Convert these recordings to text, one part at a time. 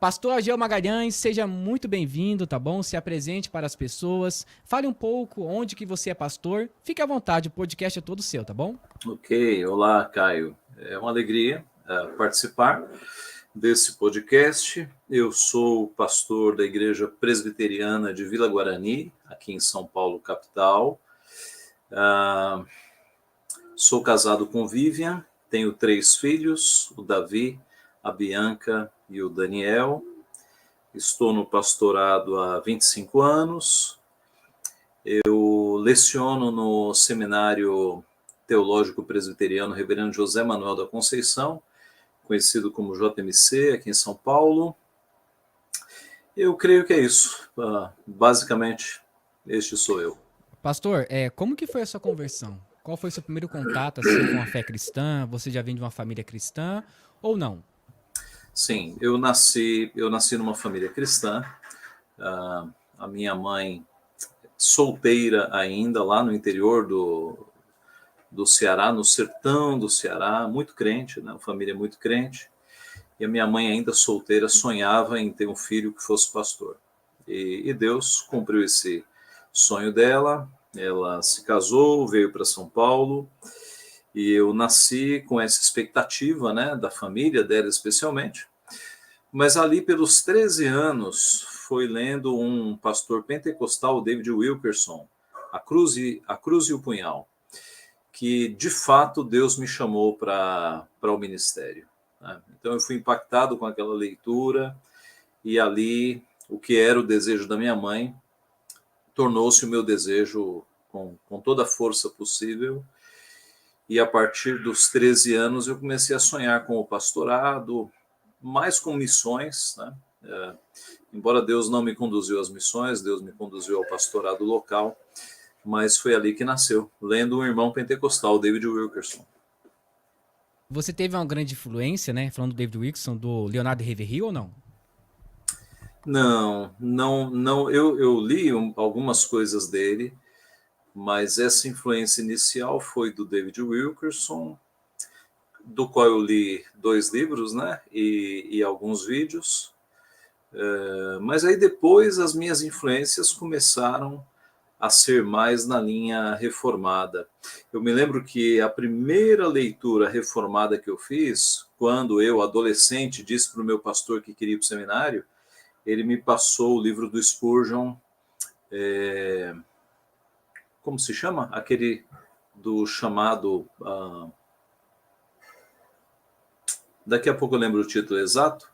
Pastor Ageu Magalhães, seja muito bem-vindo, tá bom? Se apresente para as pessoas, fale um pouco onde que você é pastor, fique à vontade, o podcast é todo seu, tá bom? Ok, olá, Caio. É uma alegria participar desse podcast. Eu sou pastor da Igreja Presbiteriana de Vila Guarani, aqui em São Paulo, capital. Sou casado com Vivian, tenho 3 filhos, o Davi, a Bianca e o Daniel. Estou no pastorado há 25 anos. Eu leciono no Seminário Teológico Presbiteriano Reverendo José Manuel da Conceição, conhecido como JMC, aqui em São Paulo. Eu creio que é isso. Basicamente, este sou eu. Pastor, como que foi a sua conversão? Qual foi o seu primeiro contato assim com a fé cristã? Você já vem de uma família cristã ou não? Sim, eu nasci numa família cristã. A minha mãe, solteira ainda, lá no interior do Ceará, no sertão do Ceará, muito crente, né? Uma família muito crente. E a minha mãe, ainda solteira, sonhava em ter um filho que fosse pastor. E Deus cumpriu esse sonho dela. Ela se casou, veio para São Paulo, e eu nasci com essa expectativa, né, da família dela especialmente. Mas ali pelos 13 anos, foi lendo um pastor pentecostal, David Wilkerson, a Cruz e o Punhal, que de fato Deus me chamou para o ministério, né? Então eu fui impactado com aquela leitura, e ali o que era o desejo da minha mãe tornou-se o meu desejo com toda a força possível. E a partir dos 13 anos eu comecei a sonhar com o pastorado, mais com missões, né? Embora Deus não me conduziu às missões, Deus me conduziu ao pastorado local, mas foi ali que nasceu, lendo um irmão pentecostal, David Wilkerson. Você teve uma grande influência, né? Falando do David Wilson, do Leonardo Ravenhill ou não? Não, não, não. Eu li algumas coisas dele, mas essa influência inicial foi do David Wilkerson, do qual eu li 2 livros, né? E alguns vídeos. Mas aí depois as minhas influências começaram a ser mais na linha reformada. Eu me lembro que a primeira leitura reformada que eu fiz, quando eu, adolescente, disse para o meu pastor que queria ir para o seminário, ele me passou o livro do Spurgeon, como se chama? Aquele do chamado. Daqui a pouco eu lembro o título exato.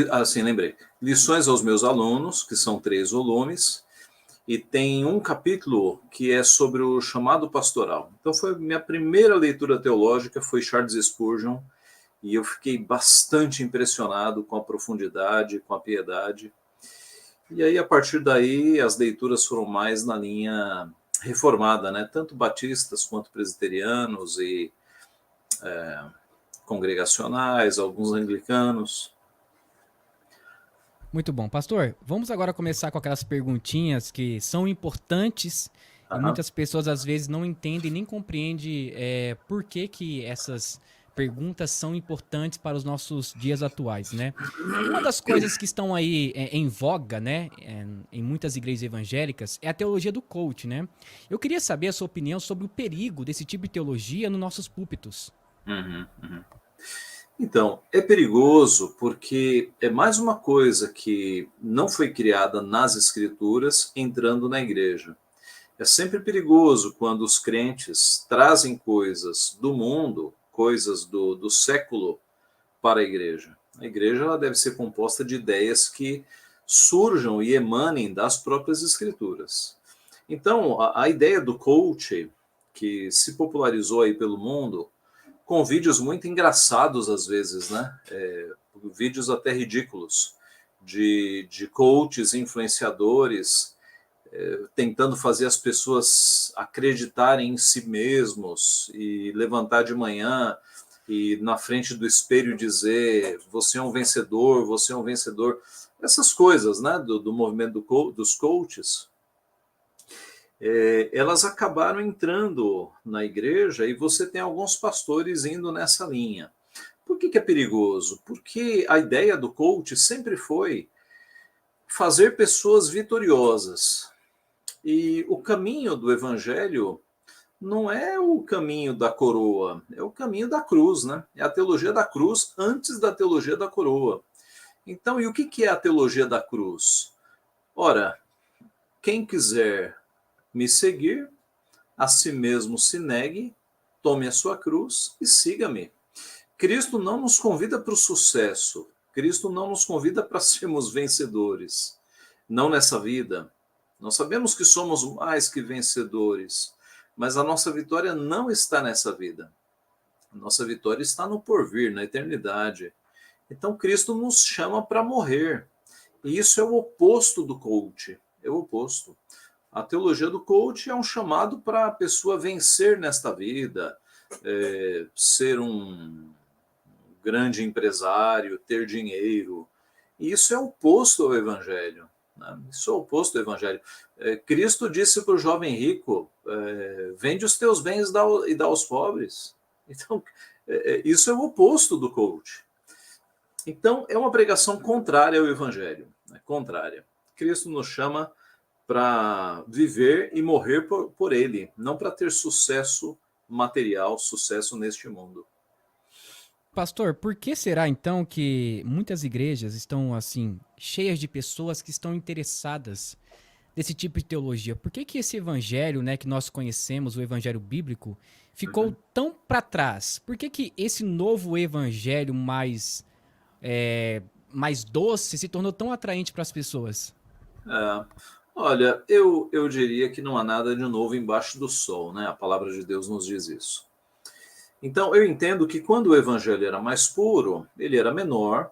Assim, lembrei. Lições aos meus alunos, que são 3 volumes, e tem um capítulo que é sobre o chamado pastoral. Então foi minha primeira leitura teológica, foi Charles Spurgeon, e eu fiquei bastante impressionado com a profundidade, com a piedade. E aí, a partir daí, as leituras foram mais na linha reformada, né? Tanto batistas quanto presbiterianos e congregacionais, alguns anglicanos. Muito bom. Pastor, vamos agora começar com aquelas perguntinhas que são importantes e Aham. muitas pessoas às vezes não entendem nem compreendem por que que essas perguntas são importantes para os nossos dias atuais, né? Uma das coisas que estão aí em voga, né, em muitas igrejas evangélicas, é a teologia do coach, né? Eu queria saber a sua opinião sobre o perigo desse tipo de teologia nos nossos púlpitos. Uhum, uhum. Então, é perigoso porque é mais uma coisa que não foi criada nas escrituras entrando na igreja. É sempre perigoso quando os crentes trazem coisas do mundo, coisas do século, para a igreja. A igreja ela deve ser composta de ideias que surjam e emanem das próprias escrituras. Então, a ideia do coach, que se popularizou aí pelo mundo, com vídeos muito engraçados às vezes, né? Vídeos até ridículos, de coaches, influenciadores, tentando fazer as pessoas acreditarem em si mesmos e levantar de manhã e na frente do espelho dizer você é um vencedor, você é um vencedor. Essas coisas, né, do movimento dos coaches, elas acabaram entrando na igreja, e você tem alguns pastores indo nessa linha. Por que é perigoso? Porque a ideia do coach sempre foi fazer pessoas vitoriosas. E o caminho do evangelho não é o caminho da coroa, é o caminho da cruz, né? É a teologia da cruz antes da teologia da coroa. Então, e o que é a teologia da cruz? Ora, quem quiser me seguir, a si mesmo se negue, tome a sua cruz e siga-me. Cristo não nos convida para o sucesso. Cristo não nos convida para sermos vencedores. Não nessa vida. Nós sabemos que somos mais que vencedores, mas a nossa vitória não está nessa vida. A nossa vitória está no porvir, na eternidade. Então Cristo nos chama para morrer. E isso é o oposto do coach. É o oposto. A teologia do coach é um chamado para a pessoa vencer nesta vida, ser um grande empresário, ter dinheiro. E isso é oposto ao evangelho. Né? Isso é oposto ao evangelho. Cristo disse para o jovem rico, vende os teus bens e dá aos pobres. Então, isso é o oposto do coach. Então, é uma pregação contrária ao evangelho. Né? Contrária. Cristo nos chama para viver e morrer por ele, não para ter sucesso material, sucesso neste mundo. Pastor, por que será então que muitas igrejas estão assim cheias de pessoas que estão interessadas nesse tipo de teologia? Por que esse evangelho, né, que nós conhecemos, o evangelho bíblico, ficou tão para trás? Por que esse novo evangelho mais doce se tornou tão atraente para as pessoas? Olha, eu diria que não há nada de novo embaixo do sol, né? A palavra de Deus nos diz isso. Então, eu entendo que quando o evangelho era mais puro, ele era menor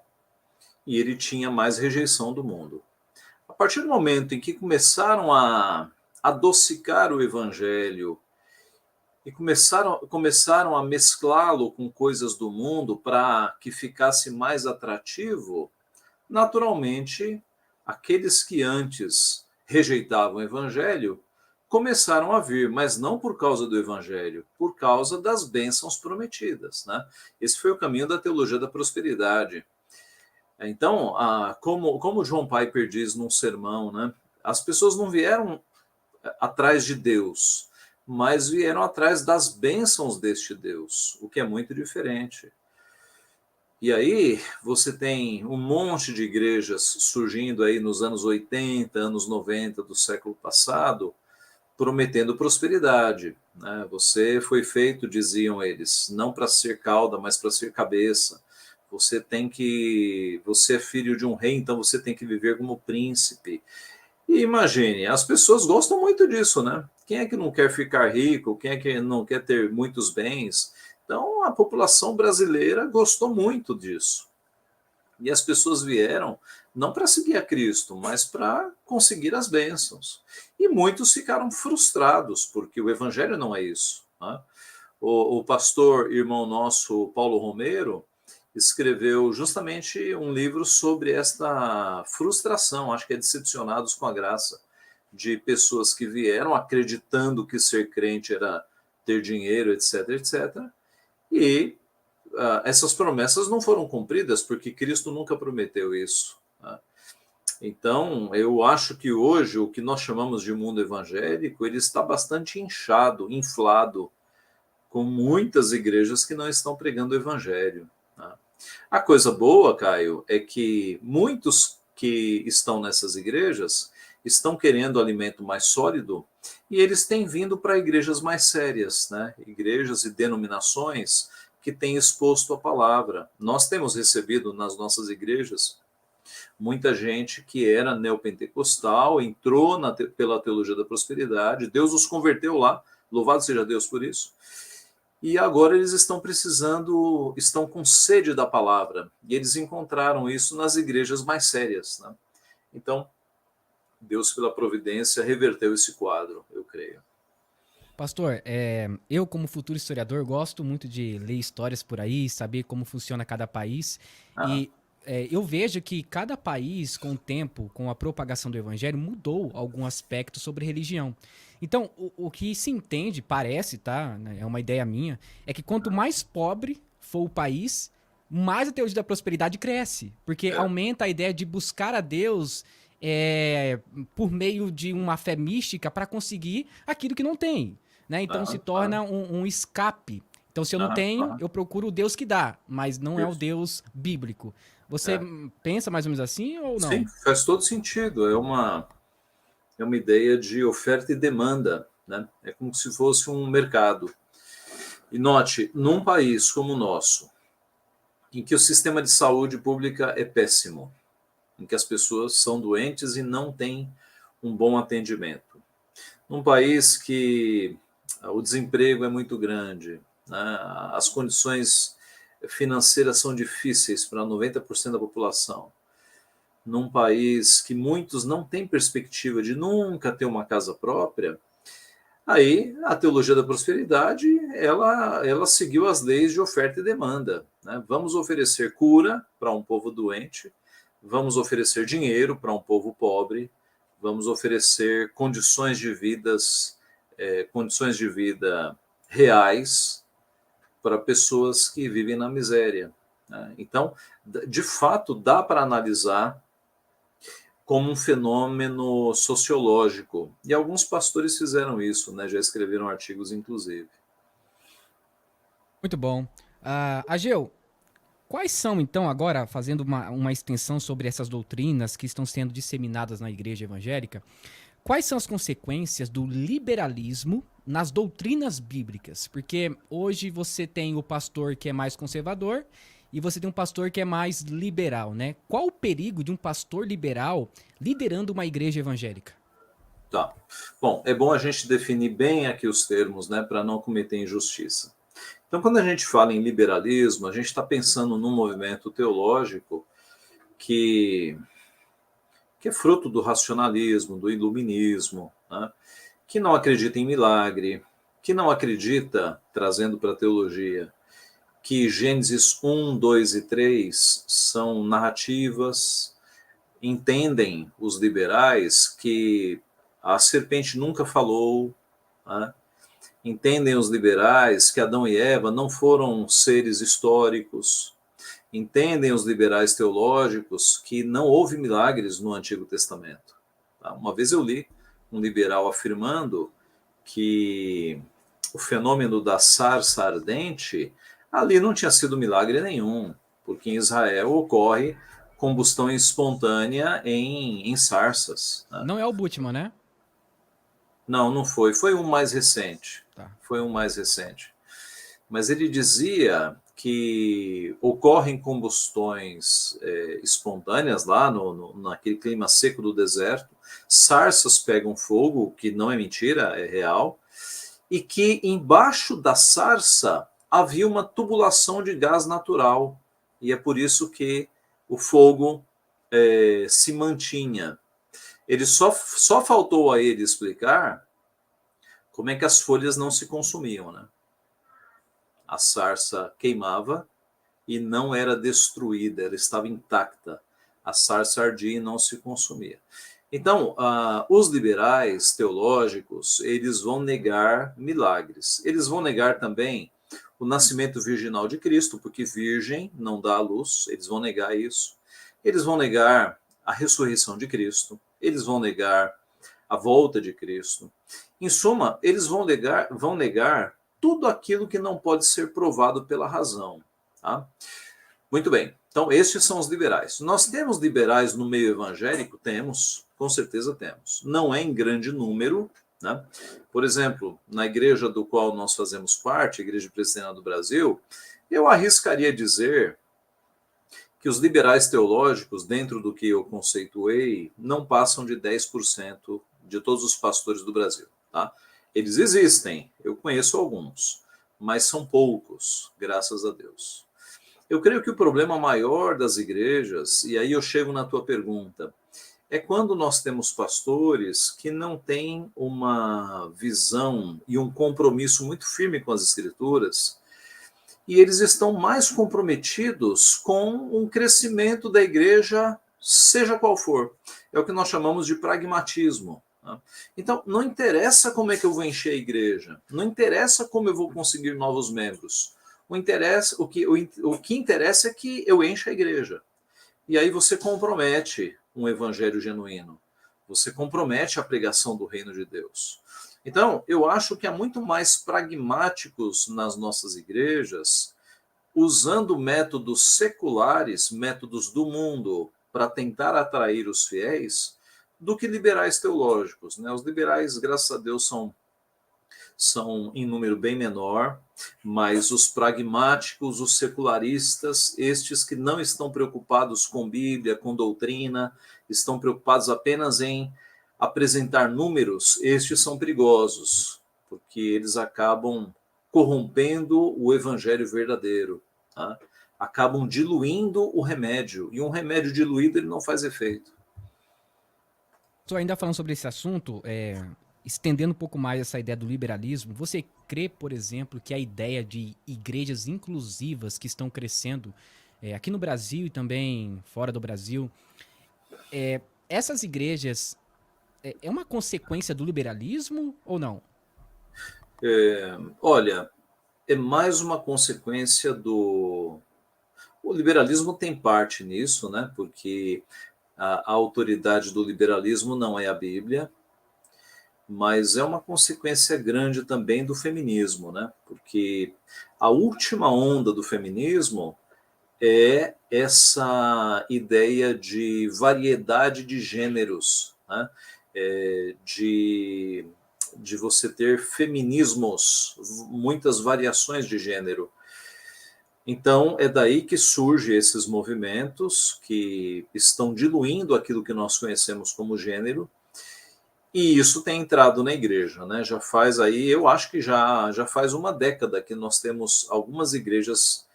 e ele tinha mais rejeição do mundo. A partir do momento em que começaram a adocicar o evangelho e começaram a mesclá-lo com coisas do mundo para que ficasse mais atrativo, naturalmente, aqueles que antes rejeitavam o evangelho começaram a vir, mas não por causa do evangelho, por causa das bênçãos prometidas. Né? Esse foi o caminho da teologia da prosperidade. Então, como John Piper diz num sermão, né, as pessoas não vieram atrás de Deus, mas vieram atrás das bênçãos deste Deus, o que é muito diferente. E aí você tem um monte de igrejas surgindo aí nos anos 80, anos 90 do século passado, prometendo prosperidade. Né? Você foi feito, diziam eles, não para ser cauda, mas para ser cabeça. Você é filho de um rei, então você tem que viver como príncipe. E imagine, as pessoas gostam muito disso, né? Quem é que não quer ficar rico? Quem é que não quer ter muitos bens? Então, a população brasileira gostou muito disso. E as pessoas vieram não para seguir a Cristo, mas para conseguir as bênçãos. E muitos ficaram frustrados, porque o evangelho não é isso. Né? O pastor, irmão nosso, Paulo Romero, escreveu justamente um livro sobre esta frustração, acho que é Decepcionados com a Graça, de pessoas que vieram acreditando que ser crente era ter dinheiro, etc, etc. E essas promessas não foram cumpridas, porque Cristo nunca prometeu isso. Né? Então, eu acho que hoje o que nós chamamos de mundo evangélico, ele está bastante inchado, inflado, com muitas igrejas que não estão pregando o evangelho. Né? A coisa boa, Caio, é que muitos que estão nessas igrejas estão querendo alimento mais sólido e eles têm vindo para igrejas mais sérias, né? Igrejas e denominações que têm exposto a palavra. Nós temos recebido nas nossas igrejas muita gente que era neopentecostal, entrou pela teologia da prosperidade, Deus os converteu lá, louvado seja Deus por isso, e agora eles estão precisando, estão com sede da palavra, e eles encontraram isso nas igrejas mais sérias. Né? Então, Deus, pela providência, reverteu esse quadro, eu creio. Pastor, eu como futuro historiador gosto muito de ler histórias por aí, saber como funciona cada país e eu vejo que cada país, com o tempo, com a propagação do evangelho, mudou algum aspecto sobre religião. Então, o que se entende, parece, tá? É uma ideia minha, é que quanto mais pobre for o país, mais a teologia da prosperidade cresce, porque aumenta a ideia de buscar a Deus por meio de uma fé mística para conseguir aquilo que não tem, né? Então se torna um escape. Então se eu não tenho, eu procuro o Deus que dá, mas não é o Deus bíblico. Você pensa mais ou menos assim ou não? Sim, faz todo sentido. É uma ideia de oferta e demanda, né? É como se fosse um mercado. E note, num país como o nosso, em que o sistema de saúde pública é péssimo, em que as pessoas são doentes e não têm um bom atendimento, num país que o desemprego é muito grande, né? As condições financeiras são difíceis para 90% da população, num país que muitos não têm perspectiva de nunca ter uma casa própria, aí a teologia da prosperidade ela seguiu as leis de oferta e demanda, né? Vamos oferecer cura para um povo doente, vamos oferecer dinheiro para um povo pobre, vamos oferecer condições de vida reais para pessoas que vivem na miséria, né? Então, de fato, dá para analisar como um fenômeno sociológico. E alguns pastores fizeram isso, né? Já escreveram artigos, inclusive. Muito bom. Ageu, quais são, então, agora, fazendo uma extensão sobre essas doutrinas que estão sendo disseminadas na igreja evangélica, quais são as consequências do liberalismo nas doutrinas bíblicas? Porque hoje você tem o pastor que é mais conservador e você tem um pastor que é mais liberal, né? Qual o perigo de um pastor liberal liderando uma igreja evangélica? Tá. Bom, é bom a gente definir bem aqui os termos, né, para não cometer injustiça. Então, quando a gente fala em liberalismo, a gente está pensando num movimento teológico que, que é fruto do racionalismo, do iluminismo, né, que não acredita em milagre, que não acredita, trazendo para a teologia, que Gênesis 1, 2 e 3 são narrativas, entendem os liberais que a serpente nunca falou, né? Entendem os liberais que Adão e Eva não foram seres históricos, entendem os liberais teológicos que não houve milagres no Antigo Testamento. Tá? Uma vez eu li um liberal afirmando que o fenômeno da sarça ardente, ali não tinha sido milagre nenhum, porque em Israel ocorre combustão espontânea em sarças, né? Não é o Bultmann, né? Não, não foi. Foi um mais recente. Tá. Foi um mais recente. Mas ele dizia que ocorrem combustões espontâneas lá naquele clima seco do deserto, sarças pegam fogo, que não é mentira, é real, e que embaixo da sarça havia uma tubulação de gás natural, e é por isso que o fogo se mantinha. Ele só faltou a ele explicar como é que as folhas não se consumiam, né? A sarça queimava e não era destruída, ela estava intacta. A sarça ardia e não se consumia. Então, os liberais teológicos, eles vão negar milagres. Eles vão negar também o nascimento virginal de Cristo, porque virgem não dá à luz, eles vão negar isso. Eles vão negar a ressurreição de Cristo, eles vão negar a volta de Cristo. Em suma, eles vão negar tudo aquilo que não pode ser provado pela razão. Tá? Muito bem, então estes são os liberais. Nós temos liberais no meio evangélico? Temos, com certeza temos. Não é em grande número, né? Por exemplo, na igreja do qual nós fazemos parte, a Igreja Presbiteriana do Brasil, eu arriscaria dizer que os liberais teológicos, dentro do que eu conceituei, não passam de 10% de todos os pastores do Brasil. Tá? Eles existem, eu conheço alguns, mas são poucos, graças a Deus. Eu creio que o problema maior das igrejas, e aí eu chego na tua pergunta, é quando nós temos pastores que não têm uma visão e um compromisso muito firme com as Escrituras, e eles estão mais comprometidos com um crescimento da igreja, seja qual for. É o que nós chamamos de pragmatismo. Né? Então, não interessa como é que eu vou encher a igreja, não interessa como eu vou conseguir novos membros. O que interessa é que eu encha a igreja. E aí você compromete um evangelho genuíno. Você compromete a pregação do reino de Deus. Então, eu acho que há muito mais pragmáticos nas nossas igrejas, usando métodos seculares, métodos do mundo, para tentar atrair os fiéis, do que liberais teológicos, né? Os liberais, graças a Deus, são em número bem menor, mas os pragmáticos, os secularistas, estes que não estão preocupados com Bíblia, com doutrina, estão preocupados apenas em apresentar números, estes são perigosos, porque eles acabam corrompendo o evangelho verdadeiro, tá? Acabam diluindo o remédio, e um remédio diluído ele não faz efeito. Só ainda falando sobre esse assunto, estendendo um pouco mais essa ideia do liberalismo, você crê, por exemplo, que a ideia de igrejas inclusivas que estão crescendo aqui no Brasil e também fora do Brasil, essas igrejas é uma consequência do liberalismo ou não? Olha, é mais uma consequência do... O liberalismo tem parte nisso, né? Porque a autoridade do liberalismo não é a Bíblia, mas é uma consequência grande também do feminismo, né? Porque a última onda do feminismo é essa ideia de variedade de gêneros, né? De você ter feminismos, muitas variações de gênero. Então, é daí que surgem esses movimentos que estão diluindo aquilo que nós conhecemos como gênero, e isso tem entrado na igreja, né? Já faz aí, eu acho que já faz uma década que nós temos algumas igrejas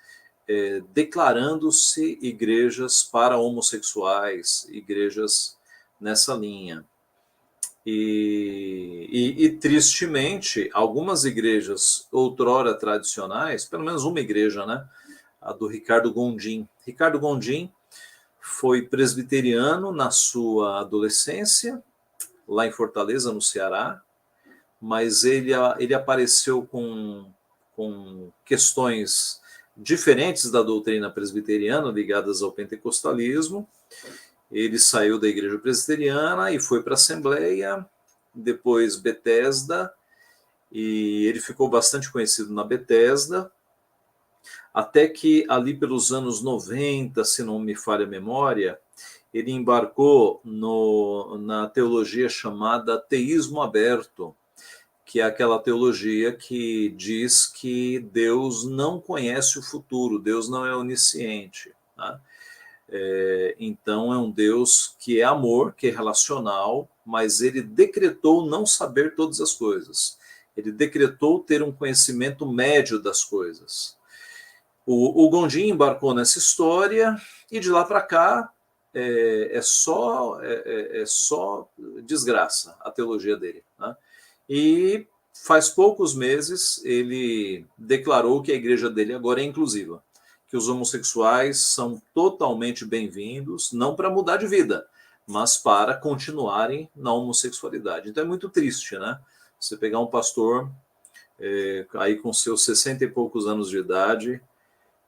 declarando-se igrejas para homossexuais, igrejas nessa linha. E tristemente, algumas igrejas outrora tradicionais, pelo menos uma igreja, né? A do Ricardo Gondim. Ricardo Gondim foi presbiteriano na sua adolescência, lá em Fortaleza, no Ceará, mas ele apareceu com questões diferentes da doutrina presbiteriana, ligadas ao pentecostalismo. Ele saiu da igreja presbiteriana e foi para a Assembleia, depois Bethesda, e ele ficou bastante conhecido na Bethesda, até que ali pelos anos 90, se não me falha a memória, ele embarcou na teologia chamada teísmo aberto, que é aquela teologia que diz que Deus não conhece o futuro, Deus não é onisciente, tá? Então é um Deus que é amor, que é relacional, mas ele decretou não saber todas as coisas. Ele decretou ter um conhecimento médio das coisas. O Gondim embarcou nessa história e de lá para cá é só desgraça a teologia dele, né? E faz poucos meses ele declarou que a igreja dele agora é inclusiva, que os homossexuais são totalmente bem-vindos, não para mudar de vida, mas para continuarem na homossexualidade. Então é muito triste, né? Você pegar um pastor aí com seus 60 e poucos anos de idade,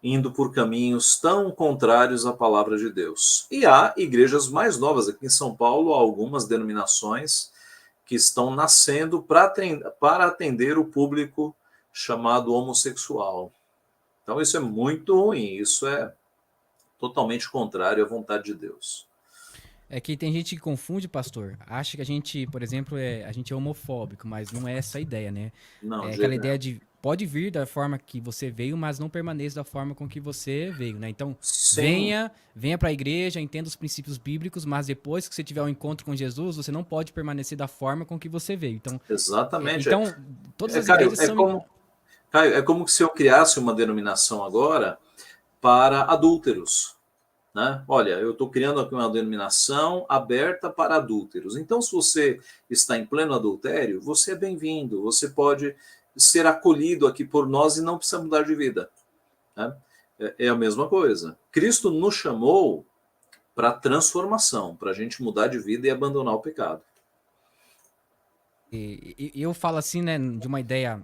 indo por caminhos tão contrários à palavra de Deus. E há igrejas mais novas aqui em São Paulo, algumas denominações que estão nascendo para atender o público chamado homossexual. Então isso é muito ruim, isso é totalmente contrário à vontade de Deus. É que tem gente que confunde, pastor, acha que a gente, por exemplo, a gente é homofóbico, mas não é essa a ideia, né? Não, É de aquela jeito ideia nenhum. de pode vir da forma que você veio, mas não permaneça da forma com que você veio, né? Então, Sim, venha para a igreja, entenda os princípios bíblicos, mas depois que você tiver um encontro com Jesus, você não pode permanecer da forma com que você veio. Então, exatamente. todas as Caio, igrejas são. Caio, é como se eu criasse uma denominação agora para adúlteros, né? Olha, eu estou criando aqui uma denominação aberta para adúlteros. Então, se você está em pleno adultério, você é bem-vindo, você pode ser acolhido aqui por nós e não precisa mudar de vida, né? É a mesma coisa. Cristo nos chamou para transformação, para a gente mudar de vida e abandonar o pecado. E eu falo assim, né, de uma ideia,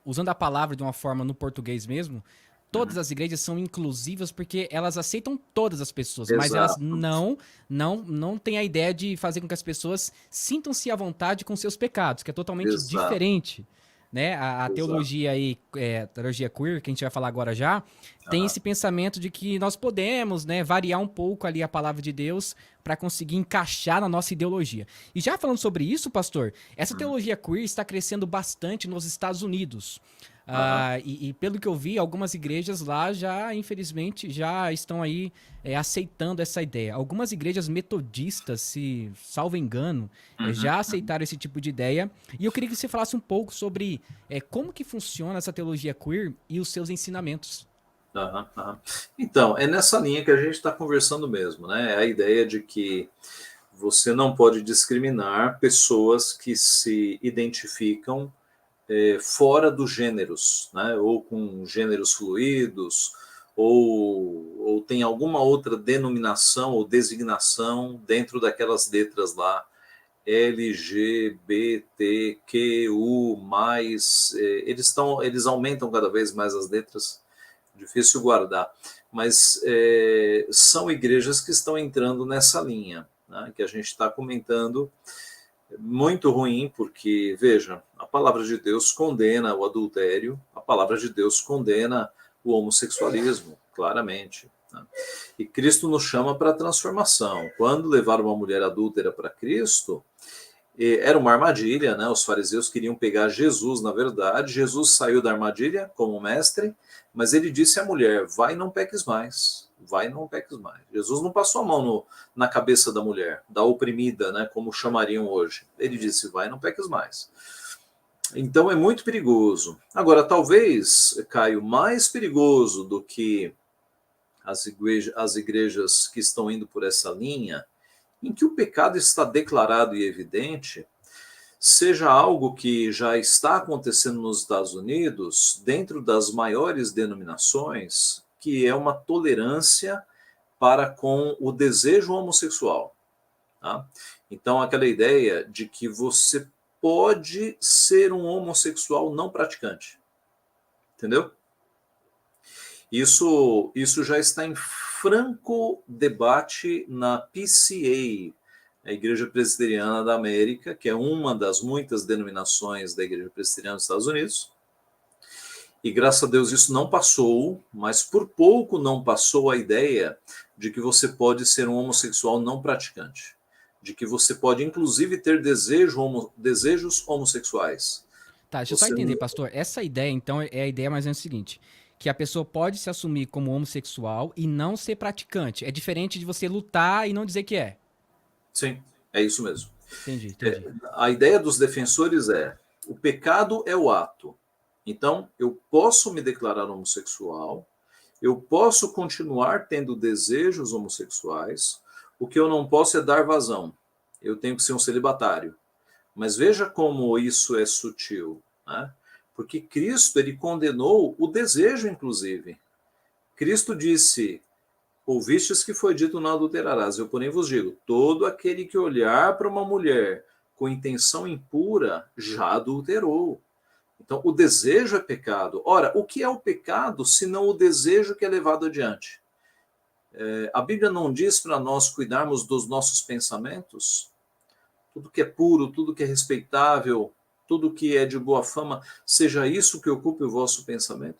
usando a palavra de uma forma no português mesmo, todas as igrejas são inclusivas porque elas aceitam todas as pessoas, mas elas Exato, não têm a ideia de fazer com que as pessoas sintam-se à vontade com seus pecados, que é totalmente exato, diferente. Né? A exato. teologia aí, teologia queer, que a gente vai falar agora já, tem Aham, esse pensamento de que nós podemos, né, variar um pouco ali a palavra de Deus para conseguir encaixar na nossa ideologia. E já falando sobre isso, pastor, essa uhum, teologia queer está crescendo bastante nos Estados Unidos. aham, E pelo que eu vi, algumas igrejas lá já, infelizmente, já estão aí aceitando essa ideia. Algumas igrejas metodistas, se salvo engano, uhum, já uhum. aceitaram esse tipo de ideia. E eu queria que você falasse um pouco sobre como que funciona essa teologia queer e os seus ensinamentos. Aham, aham. Então, é nessa linha que a gente está conversando mesmo, né? É a ideia de que você não pode discriminar pessoas que se identificam fora dos gêneros, né? Ou com gêneros fluidos, ou tem alguma outra denominação ou designação dentro daquelas letras lá, LGBTQ+, eles aumentam cada vez mais as letras, difícil guardar, mas são igrejas que estão entrando nessa linha, né, que a gente está comentando, muito ruim, porque, veja, a palavra de Deus condena o adultério, a palavra de Deus condena o homossexualismo, claramente. Né? E Cristo nos chama para a transformação. Quando levaram uma mulher adúltera para Cristo, era uma armadilha, né? Os fariseus queriam pegar Jesus, na verdade. Jesus saiu da armadilha como mestre, mas ele disse à mulher: vai, não peques mais. Vai, não peques mais. Jesus não passou a mão na cabeça da mulher, da oprimida, né? Como chamariam hoje. Ele disse: vai, não peques mais. Então é muito perigoso. Agora, talvez, Caio, mais perigoso do que as igrejas que estão indo por essa linha, em que o pecado está declarado e evidente, seja algo que já está acontecendo nos Estados Unidos, dentro das maiores denominações, que é uma tolerância para com o desejo homossexual. Tá? Então, aquela ideia de que você pode ser um homossexual não praticante, entendeu? Isso já está em franco debate na PCA, a Igreja Presbiteriana da América, que é uma das muitas denominações da Igreja Presbiteriana dos Estados Unidos. E graças a Deus isso não passou, mas por pouco não passou a ideia de que você pode ser um homossexual não praticante, de que você pode inclusive ter desejos homossexuais. Tá, deixa eu só Você entender, não... pastor. Essa ideia, então, é a ideia mais ou menos o seguinte: que a pessoa pode se assumir como homossexual e não ser praticante. É diferente de você lutar e não dizer que é. Sim, é isso mesmo. Entendi, entendi. A ideia dos defensores é: o pecado é o ato. Então, eu posso me declarar homossexual, eu posso continuar tendo desejos homossexuais, o que eu não posso é dar vazão. Eu tenho que ser um celibatário. Mas veja como isso é sutil, né? Porque Cristo, ele condenou o desejo, inclusive. Cristo disse: ouvistes que foi dito, não adulterarás. Eu, porém, vos digo: todo aquele que olhar para uma mulher com intenção impura já adulterou. Então, o desejo é pecado. Ora, o que é o pecado se não o desejo que é levado adiante? A Bíblia não diz para nós cuidarmos dos nossos pensamentos? Tudo que é puro, tudo que é respeitável, tudo que é de boa fama, seja isso que ocupe o vosso pensamento.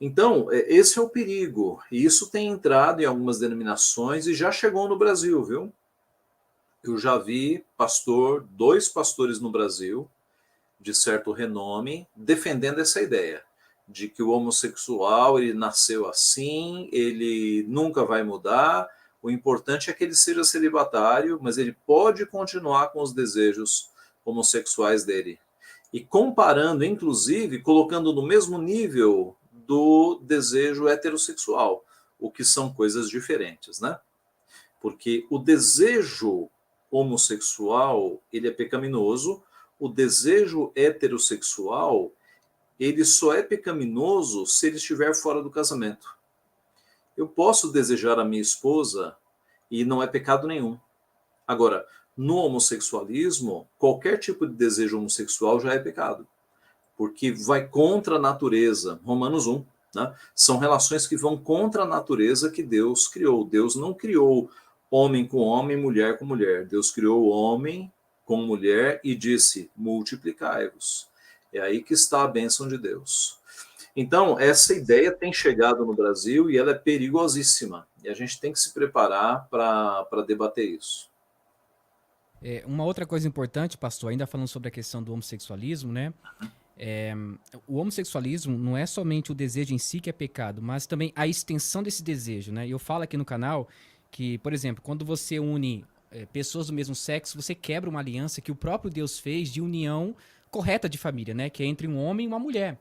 Então, esse é o perigo. E isso tem entrado em algumas denominações e já chegou no Brasil, viu? Eu já vi dois pastores no Brasil, de certo renome, defendendo essa ideia de que o homossexual ele nasceu assim, ele nunca vai mudar, o importante é que ele seja celibatário, mas ele pode continuar com os desejos homossexuais dele. E comparando, inclusive, colocando no mesmo nível do desejo heterossexual, o que são coisas diferentes, né? Porque o desejo homossexual, ele é pecaminoso, o desejo heterossexual, ele só é pecaminoso se ele estiver fora do casamento. Eu posso desejar a minha esposa e não é pecado nenhum. Agora, no homossexualismo, qualquer tipo de desejo homossexual já é pecado, porque vai contra a natureza. Romanos 1. né? São relações que vão contra a natureza que Deus criou. Deus não criou homem com homem, mulher com mulher. Deus criou o homem com mulher e disse: multiplicai-vos. É aí que está a bênção de Deus. Então, essa ideia tem chegado no Brasil e ela é perigosíssima. E a gente tem que se preparar para debater isso. Uma outra coisa importante, pastor, ainda falando sobre a questão do homossexualismo, né? É, o homossexualismo não é somente o desejo em si que é pecado, mas também a extensão desse desejo, né? E eu falo aqui no canal que, por exemplo, quando você une pessoas do mesmo sexo, você quebra uma aliança que o próprio Deus fez de união correta de família, né? Que é entre um homem e uma mulher.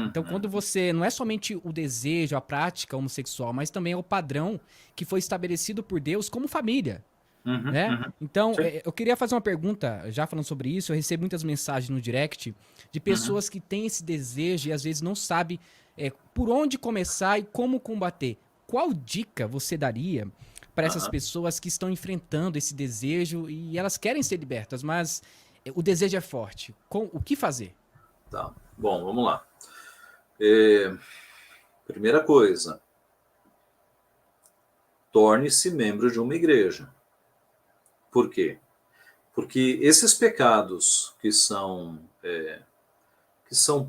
Então, quando você. Não é somente o desejo, a prática homossexual, mas também é o padrão que foi estabelecido por Deus como família. Uhum, Né? uhum. Então, Sim. eu queria fazer uma pergunta, já falando sobre isso, eu recebo muitas mensagens no direct de Uhum, pessoas que têm esse desejo e às vezes não sabem por onde começar e como combater. Qual dica você daria para essas uhum. pessoas que estão enfrentando esse desejo e elas querem ser libertas, mas o desejo é forte? O que fazer? Tá. Bom, vamos lá. É, primeira coisa, torne-se membro de uma igreja. Por quê? Porque esses pecados que são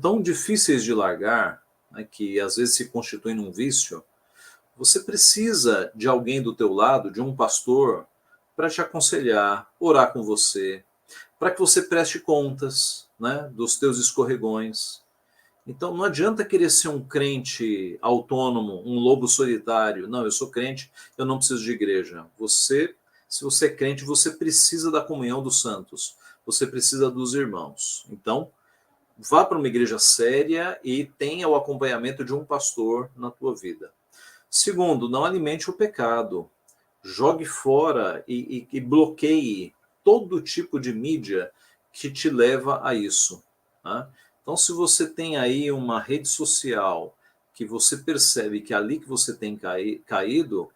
tão difíceis de largar, né, que às vezes se constituem num vício, você precisa de alguém do teu lado, de um pastor, para te aconselhar, orar com você, para que você preste contas, né, dos teus escorregões. Então não adianta querer ser um crente autônomo, um lobo solitário. Não, eu sou crente, eu não preciso de igreja. Você, se você é crente, você precisa da comunhão dos santos. Você precisa dos irmãos. Então, vá para uma igreja séria e tenha o acompanhamento de um pastor na tua vida. Segundo, não alimente o pecado. Jogue fora e bloqueie todo tipo de mídia que te leva a isso. Né? Então, se você tem aí uma rede social que você percebe que é ali que você tem caído,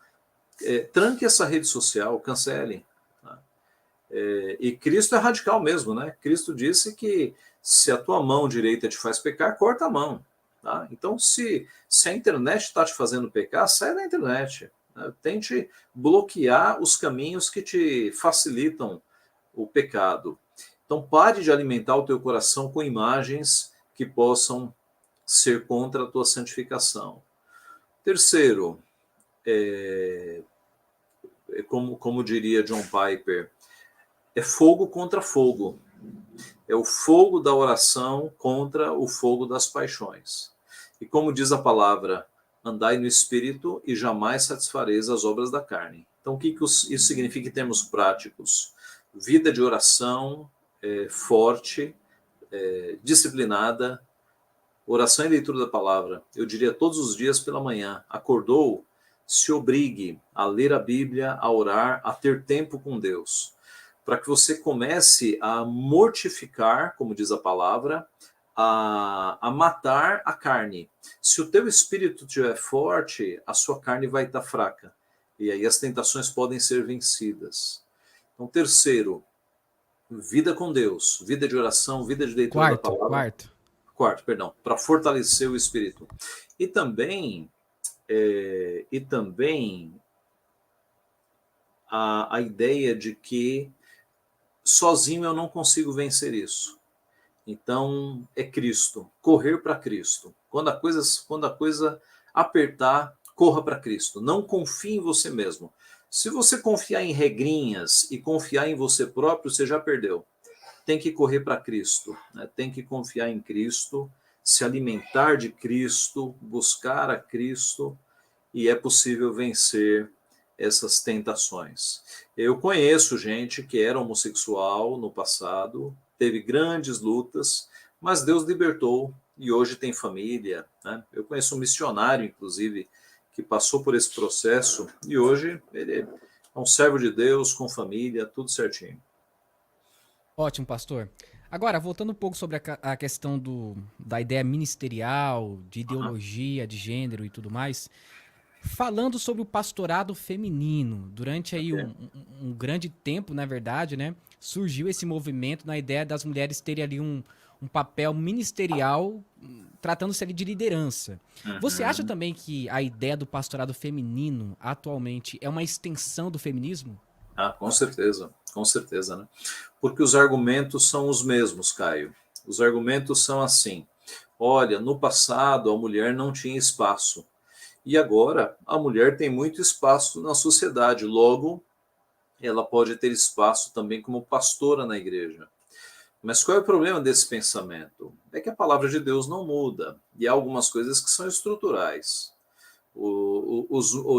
tranque essa rede social, cancele. Né? E Cristo é radical mesmo, né? Cristo disse que se a tua mão direita te faz pecar, corta a mão. Tá? Então, se a internet está te fazendo pecar, sai da internet. Né? Tente bloquear os caminhos que te facilitam o pecado. Então, pare de alimentar o teu coração com imagens que possam ser contra a tua santificação. Terceiro, como diria John Piper, é fogo contra fogo. É o fogo da oração contra o fogo das paixões. E como diz a palavra, andai no Espírito e jamais satisfareis as obras da carne. Então, o que isso significa em termos práticos? Vida de oração forte, disciplinada, oração e leitura da palavra. Eu diria todos os dias pela manhã. Acordou, se obrigue a ler a Bíblia, a orar, a ter tempo com Deus, para que você comece a mortificar, como diz a palavra, a matar a carne. Se o teu espírito estiver forte, a sua carne vai estar fraca. E aí as tentações podem ser vencidas. Então, terceiro, vida com Deus, vida de oração, vida de leitura da palavra. Quarto, perdão, para fortalecer o espírito. E também a ideia de que sozinho eu não consigo vencer isso. Então, é Cristo, correr para Cristo. Quando a coisa apertar, corra para Cristo. Não confie em você mesmo. Se você confiar em regrinhas e confiar em você próprio, você já perdeu. Tem que correr para Cristo, né? Tem que confiar em Cristo, se alimentar de Cristo, buscar a Cristo, e é possível vencer essas tentações. Eu conheço gente que era homossexual no passado, teve grandes lutas, mas Deus libertou e hoje tem família. Né? Eu conheço um missionário, inclusive, que passou por esse processo e hoje ele é um servo de Deus, com família, tudo certinho. Ótimo, pastor. Agora, voltando um pouco sobre a questão da ideia ministerial, de Uhum. ideologia, de gênero e tudo mais, falando sobre o pastorado feminino, durante aí Okay. um grande tempo, na verdade, né, surgiu esse movimento na ideia das mulheres terem ali um papel ministerial, tratando-se ali de liderança. Você acha Uhum. também que a ideia do pastorado feminino atualmente é uma extensão do feminismo? Ah, com certeza, né? Porque os argumentos são os mesmos, Caio. Os argumentos são assim: olha, no passado a mulher não tinha espaço, e agora a mulher tem muito espaço na sociedade, logo, ela pode ter espaço também como pastora na igreja. Mas qual é o problema desse pensamento? É que a palavra de Deus não muda, e há algumas coisas que são estruturais.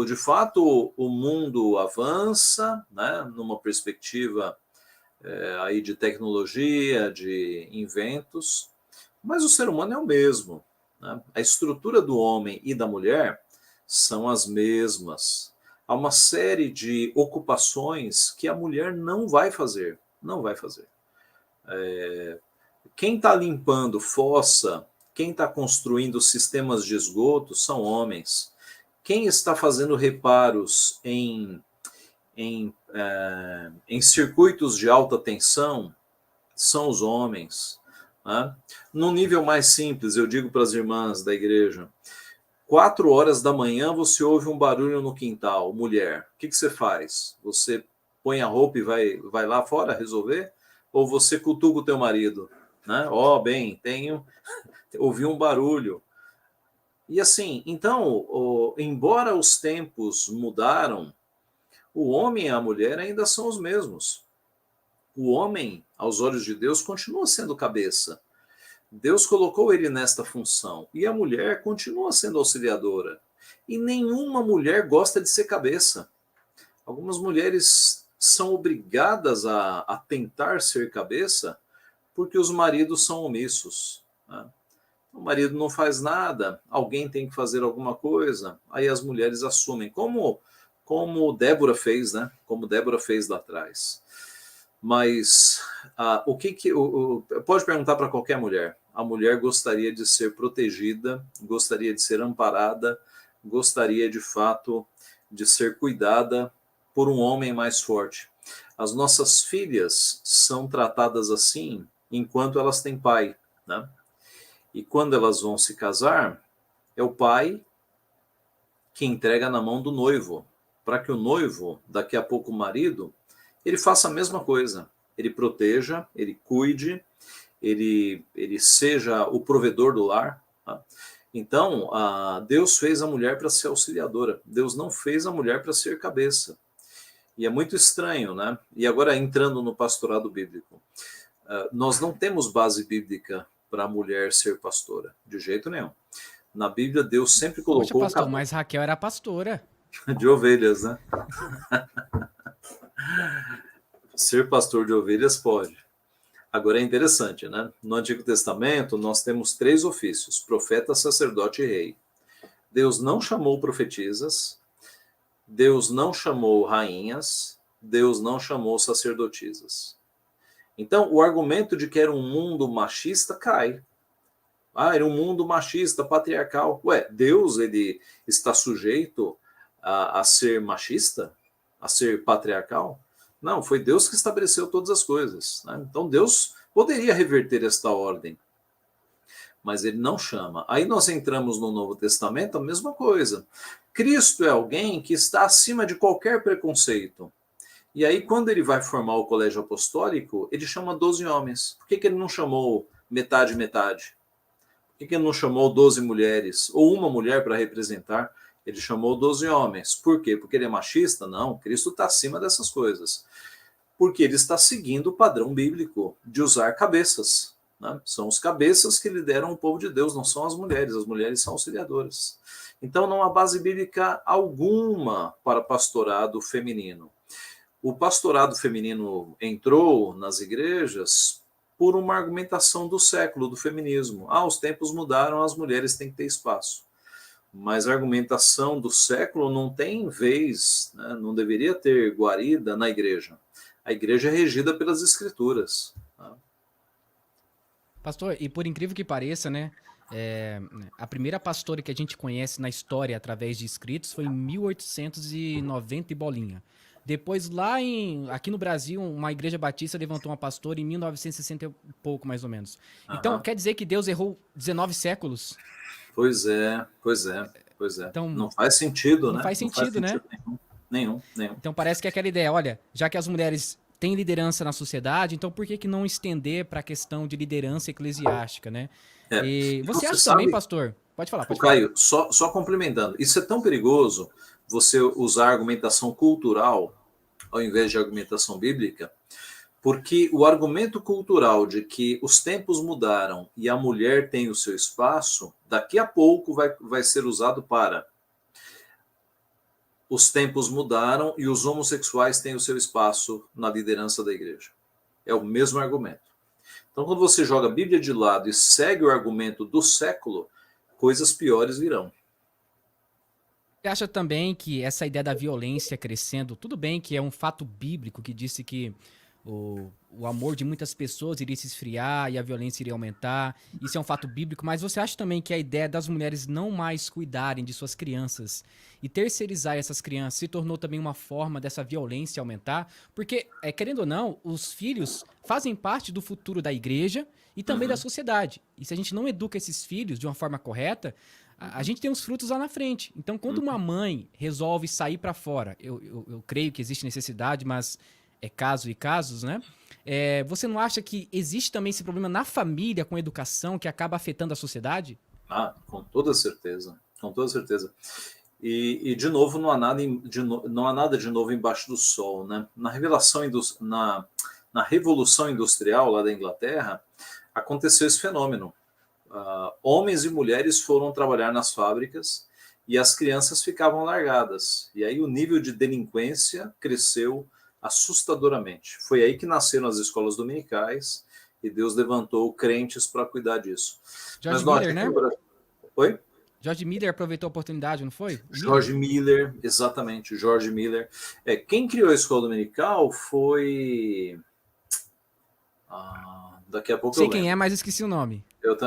De fato, o mundo avança, né, numa perspectiva aí de tecnologia, de inventos, mas o ser humano é o mesmo. Né? A estrutura do homem e da mulher são as mesmas. Há uma série de ocupações que a mulher não vai fazer. Não vai fazer. Quem está limpando fossa, quem está construindo sistemas de esgoto são homens. Quem está fazendo reparos em circuitos de alta tensão são os homens. Né? No nível mais simples, eu digo para as irmãs da igreja: 4 horas da manhã você ouve um barulho no quintal, mulher. O que, que você faz? Você põe a roupa e vai lá fora resolver? Ou você cutuca o teu marido? Né? Ó, bem, ouvi um barulho. E assim, então, embora os tempos mudaram, o homem e a mulher ainda são os mesmos. O homem, aos olhos de Deus, continua sendo cabeça. Deus colocou ele nesta função. E a mulher continua sendo auxiliadora. E nenhuma mulher gosta de ser cabeça. Algumas mulheres são obrigadas a tentar ser cabeça porque os maridos são omissos. Né? O marido não faz nada, alguém tem que fazer alguma coisa, aí as mulheres assumem, como Débora fez, né? Como Débora fez lá atrás. Mas o que pode perguntar para qualquer mulher. A mulher gostaria de ser protegida, gostaria de ser amparada, gostaria de fato de ser cuidada por um homem mais forte. As nossas filhas são tratadas assim enquanto elas têm pai, né? E quando elas vão se casar, é o pai que entrega na mão do noivo, para que o noivo, daqui a pouco o marido, ele faça a mesma coisa. Ele proteja, ele cuide, ele seja o provedor do lar. Tá? Então, Deus fez a mulher para ser auxiliadora. Deus não fez a mulher para ser cabeça. E é muito estranho, né? E agora, entrando no pastorado bíblico, nós não temos base bíblica para a mulher ser pastora, de jeito nenhum. Na Bíblia, Deus sempre Poxa, colocou pastor, mas Raquel era pastora. de ovelhas, né? Ser pastor de ovelhas pode. Agora é interessante, né? No Antigo Testamento, nós temos 3 ofícios: profeta, sacerdote e rei. Deus não chamou profetisas, Deus não chamou rainhas, Deus não chamou sacerdotisas. Então, o argumento de que era um mundo machista cai. Era um mundo machista, patriarcal. Ué, Deus, ele está sujeito a ser machista? A ser patriarcal? Não, foi Deus que estabeleceu todas as coisas. Né? Então, Deus poderia reverter esta ordem, mas ele não chama. Aí nós entramos no Novo Testamento, a mesma coisa. Cristo é alguém que está acima de qualquer preconceito. E aí, quando ele vai formar o colégio apostólico, ele chama 12 homens. Por que ele não chamou metade, metade? Por que ele não chamou 12 mulheres? Ou uma mulher para representar? Ele chamou 12 homens. Por quê? Porque ele é machista? Não, Cristo está acima dessas coisas. Porque ele está seguindo o padrão bíblico de usar cabeças. Né? São os cabeças que lideram o povo de Deus, não são as mulheres são auxiliadoras. Então não há base bíblica alguma para pastorado feminino. O pastorado feminino entrou nas igrejas por uma argumentação do século, do feminismo. Os tempos mudaram, as mulheres têm que ter espaço. Mas a argumentação do século não tem vez, né? Não deveria ter guarida na igreja. A igreja é regida pelas escrituras. Tá? Pastor, e por incrível que pareça, né? A primeira pastora que a gente conhece na história através de escritos foi em 1890 e bolinha. Depois, aqui no Brasil, uma igreja batista levantou uma pastora em 1960 e pouco, mais ou menos. Então, Aham. quer dizer que Deus errou 19 séculos? Pois é, pois é, pois é. Então, Não faz sentido, não né? faz Não faz sentido, né? sentido nenhum. Nenhum, nenhum. Então, parece que é aquela ideia, olha, já que as mulheres têm liderança na sociedade, então por que que não estender para a questão de liderança eclesiástica, né? É. E E você você acha também, sabe, pastor? Pode falar, o pode falar. Caio, só complementando, isso é tão perigoso você usar argumentação cultural ao invés de argumentação bíblica, porque o argumento cultural de que os tempos mudaram e a mulher tem o seu espaço, daqui a pouco vai ser usado para os tempos mudaram e os homossexuais têm o seu espaço na liderança da igreja. É o mesmo argumento. Então, quando você joga a Bíblia de lado e segue o argumento do século, coisas piores virão. Você acha também que essa ideia da violência crescendo, tudo bem que é um fato bíblico que disse que o amor de muitas pessoas iria se esfriar e a violência iria aumentar. Isso é um fato bíblico, mas você acha também que a ideia das mulheres não mais cuidarem de suas crianças e terceirizar essas crianças se tornou também uma forma dessa violência aumentar? Porque, querendo ou não, os filhos fazem parte do futuro da igreja e também da Uhum, sociedade. E se a gente não educa esses filhos de uma forma correta, a uhum, gente tem os frutos lá na frente. Então, quando uma uhum. mãe resolve sair para fora, eu creio que existe necessidade, mas é caso e casos, né? Você não acha que existe também esse problema na família com a educação que acaba afetando a sociedade? Ah, com toda certeza, com toda certeza. De novo, não há nada de novo embaixo do sol, né? Na Revolução Industrial lá da Inglaterra, aconteceu esse fenômeno. Homens e mulheres foram trabalhar nas fábricas e as crianças ficavam largadas. E aí o nível de delinquência cresceu assustadoramente. Foi aí que nasceram as escolas dominicais e Deus levantou crentes para cuidar disso. Mas George note, Miller, aqui no né? Brasil. Oi? George Miller aproveitou a oportunidade, não foi? O Miller? George Miller, exatamente, George Miller. Quem criou a escola dominical foi. Daqui a pouco eu Sei quem é, lembro. mas esqueci o nome.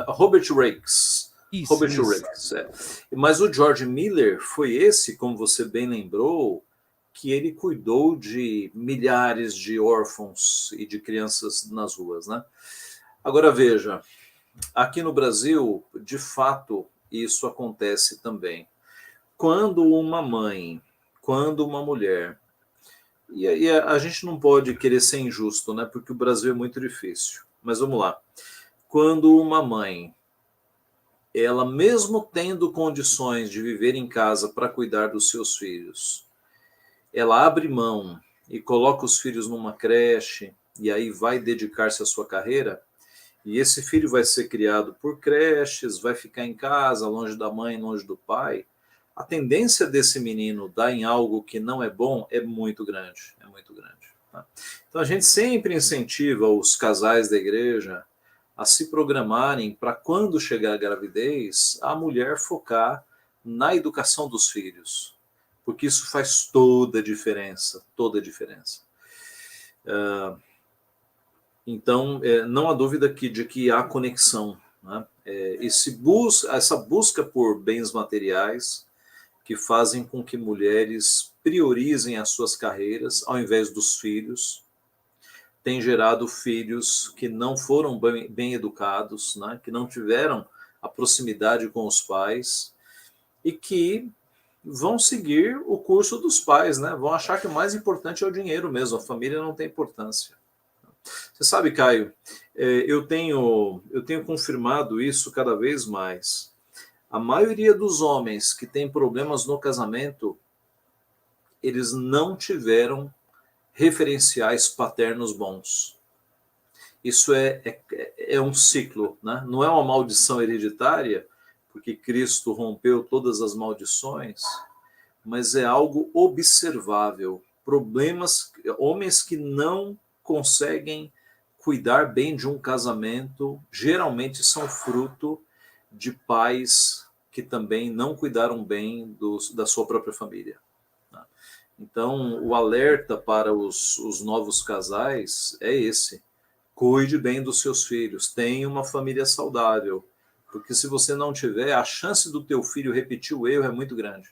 Robert Rakes. Isso, Robert isso. Rakes, é. Mas o George Miller foi esse, como você bem lembrou, que ele cuidou de milhares de órfãos e de crianças nas ruas, né? Agora veja, aqui no Brasil, de fato, isso acontece também. Quando uma mãe, quando uma mulher, e a gente não pode querer ser injusto, né? Porque o Brasil é muito difícil. Mas vamos lá. Quando uma mãe, ela mesmo tendo condições de viver em casa para cuidar dos seus filhos, ela abre mão e coloca os filhos numa creche e aí vai dedicar-se à sua carreira, e esse filho vai ser criado por creches, vai ficar em casa, longe da mãe, longe do pai, a tendência desse menino dar em algo que não é bom é muito grande, é muito grande. Tá? Então a gente sempre incentiva os casais da igreja a se programarem para quando chegar a gravidez, a mulher focar na educação dos filhos, porque isso faz toda a diferença, toda a diferença. Então, não há dúvida de que há conexão. Né? Essa busca por bens materiais que fazem com que mulheres priorizem as suas carreiras ao invés dos filhos, tem gerado filhos que não foram bem educados, né? Que não tiveram a proximidade com os pais e que vão seguir o curso dos pais, né? Vão achar que o mais importante é o dinheiro mesmo, a família não tem importância. Você sabe, Caio, eu tenho confirmado isso cada vez mais. A maioria dos homens que têm problemas no casamento, eles não tiveram referenciais paternos bons. Isso é um ciclo, né? Não é uma maldição hereditária, porque Cristo rompeu todas as maldições, mas é algo observável. Homens que não conseguem cuidar bem de um casamento, geralmente são fruto de pais que também não cuidaram bem da sua própria família. Então, o alerta para os novos casais é esse: cuide bem dos seus filhos, tenha uma família saudável, porque se você não tiver, a chance do teu filho repetir o erro é muito grande.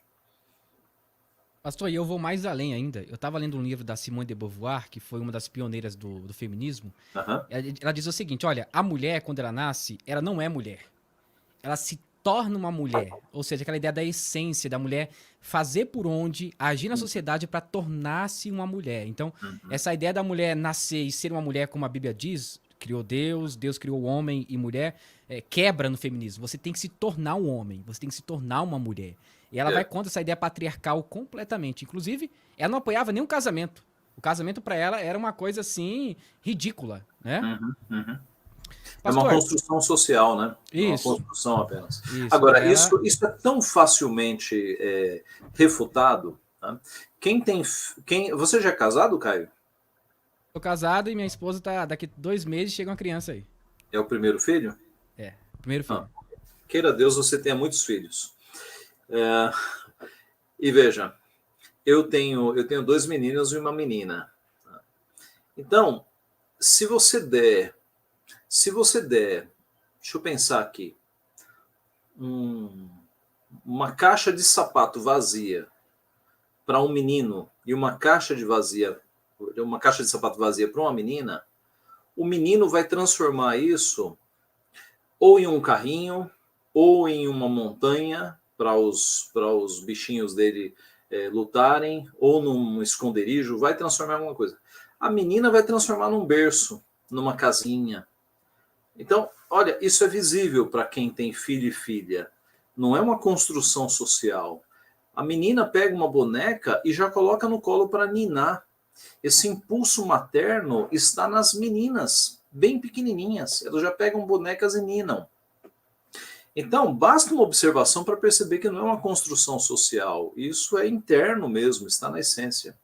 Pastor, e eu vou mais além ainda. Eu estava lendo um livro da Simone de Beauvoir, que foi uma das pioneiras do feminismo. Aham. Ela diz o seguinte: olha, a mulher, quando ela nasce, ela não é mulher. Ela se torna uma mulher. Ou seja, aquela ideia da essência da mulher fazer por onde, agir na sociedade para tornar-se uma mulher. Então, Uhum. essa ideia da mulher nascer e ser uma mulher, como a Bíblia diz, criou Deus, Deus criou homem e mulher, quebra no feminismo. Você tem que se tornar um homem, você tem que se tornar uma mulher. E ela vai É. contra essa ideia patriarcal completamente. Inclusive, ela não apoiava nenhum casamento. O casamento para ela era uma coisa assim ridícula, né? Uhum. Uhum. É uma Pastor, construção social, né? É uma isso, construção apenas. isso. Para Agora, ela, isso é tão facilmente refutado. Tá? Você já é casado, Caio? tô casado e minha esposa tá. Daqui 2 meses chega uma criança aí. É o primeiro filho? É, primeiro Ah, filho. queira Deus você tenha muitos filhos. É, e veja, eu tenho dois meninos e uma menina. Então, se você der, deixa eu pensar aqui, um- uma caixa de sapato vazia para um menino e uma caixa de sapato vazia para uma menina, o menino vai transformar isso ou em um carrinho ou em uma montanha para os bichinhos dele lutarem, ou num esconderijo, vai transformar em alguma coisa. A menina vai transformar num berço, numa casinha. Então, olha, isso é visível para quem tem filho e filha. Não é uma construção social. A menina pega uma boneca e já coloca no colo para ninar. Esse impulso materno está nas meninas, bem pequenininhas. Elas já pegam bonecas e ninam. Então, basta uma observação para perceber que não é uma construção social. Isso é interno mesmo, está na essência.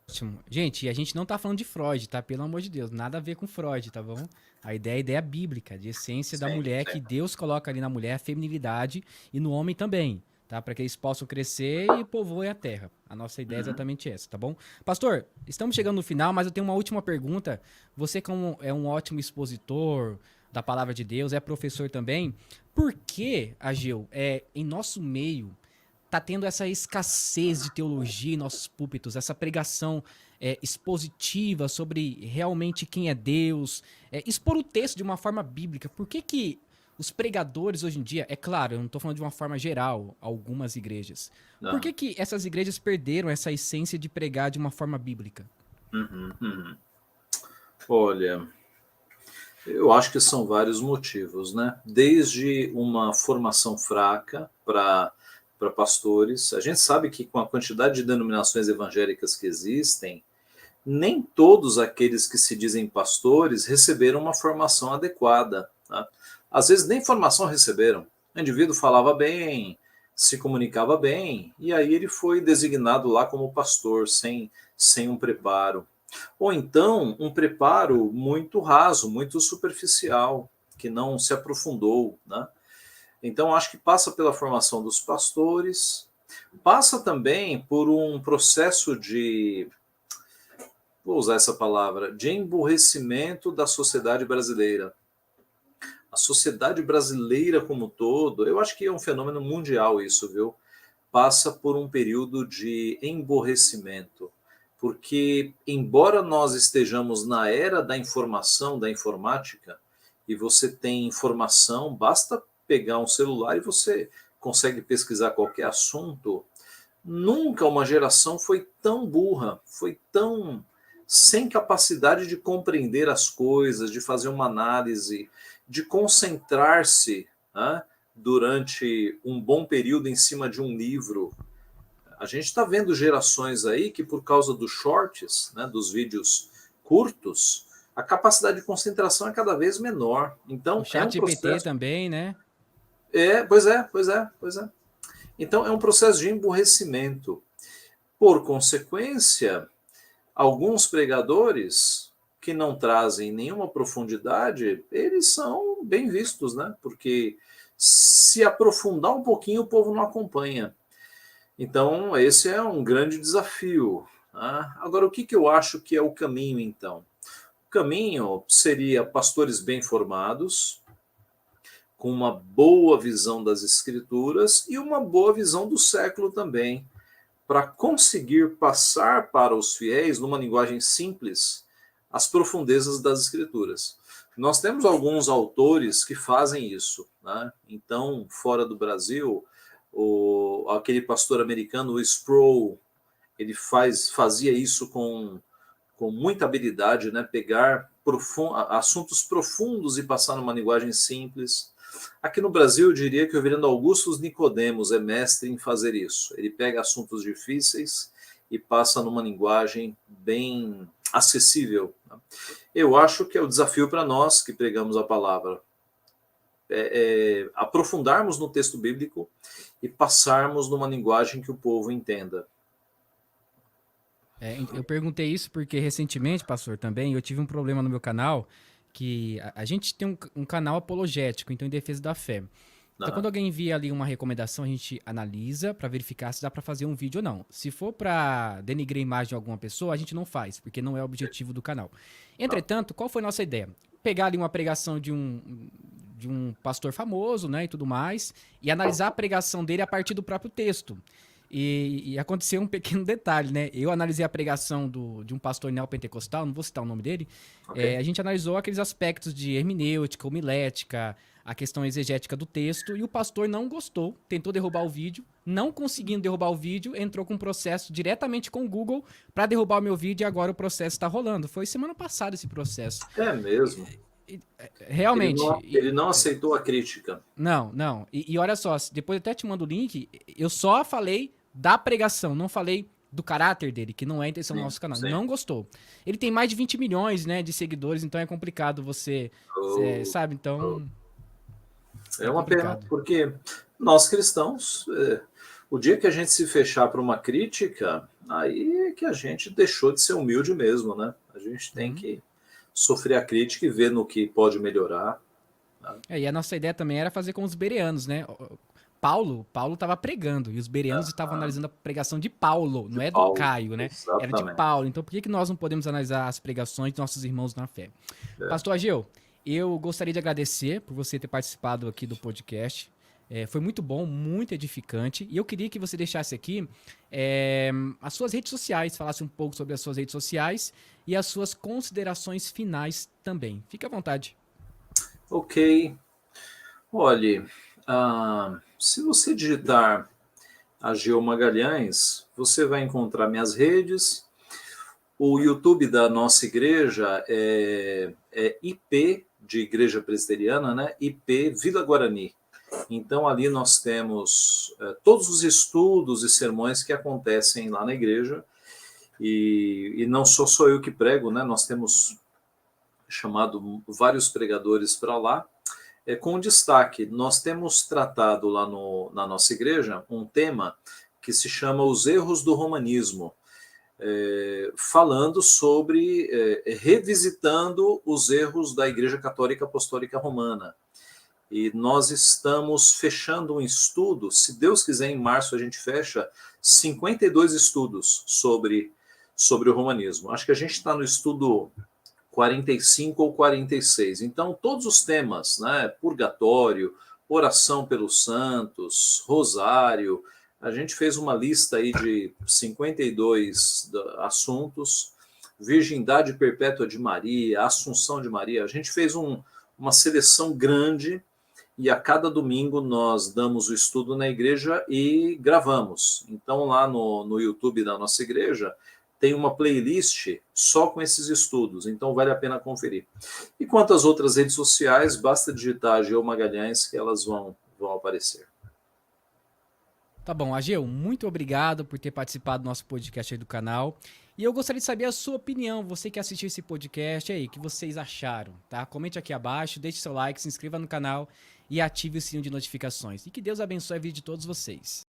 Ótimo. Gente, e a gente não tá falando de Freud, tá? Pelo amor de Deus, nada a ver com Freud, tá bom? A ideia é a ideia bíblica, de essência da Sim, mulher, sim. que Deus coloca ali na mulher, a feminilidade, e no homem também, tá? Para que eles possam crescer e povoem a terra. A nossa ideia é Uhum. exatamente essa, tá bom? Pastor, estamos chegando no final, mas eu tenho uma última pergunta. Você, como é um ótimo expositor da palavra de Deus, é professor também, por que, Ageu, em nosso meio tá tendo essa escassez de teologia em nossos púlpitos, essa pregação expositiva sobre realmente quem é Deus, expor o texto de uma forma bíblica? Por que que os pregadores hoje em dia, é claro, eu não estou falando de uma forma geral, algumas igrejas, por Não. que que essas igrejas perderam essa essência de pregar de uma forma bíblica? Uhum, uhum. Olha, eu acho que são vários motivos, né? Desde uma formação fraca para pastores. A gente sabe que com a quantidade de denominações evangélicas que existem, nem todos aqueles que se dizem pastores receberam uma formação adequada. Tá? Às vezes nem formação receberam. O indivíduo falava bem, se comunicava bem, e aí ele foi designado lá como pastor, sem um preparo. Ou então um preparo muito raso, muito superficial, que não se aprofundou. Né? Então acho que passa pela formação dos pastores, passa também por um processo de, vou usar essa palavra, de emburrecimento da sociedade brasileira. A sociedade brasileira como um todo, eu acho que é um fenômeno mundial isso, viu? Passa por um período de emborrecimento. Porque, embora nós estejamos na era da informação, da informática, e você tem informação, basta pegar um celular e você consegue pesquisar qualquer assunto. Nunca uma geração foi tão burra, foi tão sem capacidade de compreender as coisas, de fazer uma análise, de concentrar-se, né, durante um bom período em cima de um livro. A gente está vendo gerações aí que, por causa dos shorts, né, dos vídeos curtos, a capacidade de concentração é cada vez menor. O Então, é chat um GPT processo. também, né? Pois é. Então, é um processo de emburrecimento. Por consequência, alguns pregadores que não trazem nenhuma profundidade, eles são bem vistos, né? Porque se aprofundar um pouquinho, o povo não acompanha. Então, esse é um grande desafio. Né? Agora, o que, que eu acho que é o caminho, então? O caminho seria pastores bem formados, com uma boa visão das Escrituras e uma boa visão do século também, para conseguir passar para os fiéis, numa linguagem simples, as profundezas das Escrituras. Nós temos alguns autores que fazem isso, né? Então, fora do Brasil, aquele pastor americano, o Sproul, ele fazia isso com muita habilidade, né? Pegar assuntos profundos e passar numa linguagem simples. Aqui no Brasil, eu diria que o reverendo Augusto Nicodemos é mestre em fazer isso. Ele pega assuntos difíceis e passa numa linguagem bem acessível. Eu acho que é o desafio para nós que pregamos a palavra. Aprofundarmos no texto bíblico e passarmos numa linguagem que o povo entenda. Eu perguntei isso porque recentemente, pastor, também eu tive um problema no meu canal, que a gente tem um canal apologético, então em defesa da fé. Então, quando alguém envia ali uma recomendação, a gente analisa para verificar se dá para fazer um vídeo ou não. Se for para denigrar a imagem de alguma pessoa, a gente não faz, porque não é o objetivo do canal. Entretanto, qual foi a nossa ideia? Pegar ali uma pregação de um pastor famoso, né, e tudo mais, e analisar a pregação dele a partir do próprio texto. E aconteceu um pequeno detalhe, né? Eu analisei a pregação de um pastor neopentecostal, não vou citar o nome dele. Okay. A gente analisou aqueles aspectos de hermenêutica, homilética, a questão exegética do texto, e o pastor não gostou, tentou derrubar o vídeo, não conseguindo derrubar o vídeo, entrou com um processo diretamente com o Google para derrubar o meu vídeo, e agora o processo está rolando. Foi semana passada esse processo. É mesmo? Realmente. Ele não aceitou a crítica. Não. E olha só, depois eu até te mando o link, eu só falei da pregação, não falei do caráter dele, que não é a intenção do nosso canal. Sim. Não gostou. Ele tem mais de 20 milhões, né, de seguidores, então é complicado você sabe? Então... É uma pena, porque nós cristãos, o dia que a gente se fechar para uma crítica, aí é que a gente deixou de ser humilde mesmo, né? A gente tem que sofrer a crítica e ver no que pode melhorar. Né? E a nossa ideia também era fazer com os bereanos, né? Paulo estava pregando e os bereanos estavam analisando a pregação de Paulo, não é do Caio, né? Exatamente. Era de Paulo. Então por que nós não podemos analisar as pregações de nossos irmãos na fé? Pastor Ageu, eu gostaria de agradecer por você ter participado aqui do podcast. Foi muito bom, muito edificante. E eu queria que você deixasse aqui as suas redes sociais, falasse um pouco sobre as suas redes sociais e as suas considerações finais também. Fique à vontade. Ok. Olhe, se você digitar Ageu Magalhães, você vai encontrar minhas redes. O YouTube da nossa igreja é IP de Igreja Presbiteriana, né? IP Vila Guarani. Então ali nós temos todos os estudos e sermões que acontecem lá na igreja. E não sou eu que prego, né? Nós temos chamado vários pregadores para lá. Com destaque, nós temos tratado lá na nossa igreja um tema que se chama Os Erros do Romanismo, falando sobre, revisitando os erros da Igreja Católica Apostólica Romana. E nós estamos fechando um estudo, se Deus quiser, em março a gente fecha 52 estudos sobre o romanismo. Acho que a gente está no estudo 45 ou 46. Então, todos os temas, né, purgatório, oração pelos santos, rosário, a gente fez uma lista aí de 52 assuntos, virgindade perpétua de Maria, assunção de Maria, a gente fez uma seleção grande e a cada domingo nós damos o estudo na igreja e gravamos. Então, lá no YouTube da nossa igreja, tem uma playlist só com esses estudos, então vale a pena conferir. E quanto às outras redes sociais, basta digitar Ageu Magalhães que elas vão aparecer. Tá bom, Ageu, muito obrigado por ter participado do nosso podcast aí do canal. E eu gostaria de saber a sua opinião, você que assistiu esse podcast aí, o que vocês acharam, tá? Comente aqui abaixo, deixe seu like, se inscreva no canal e ative o sininho de notificações. E que Deus abençoe a vida de todos vocês.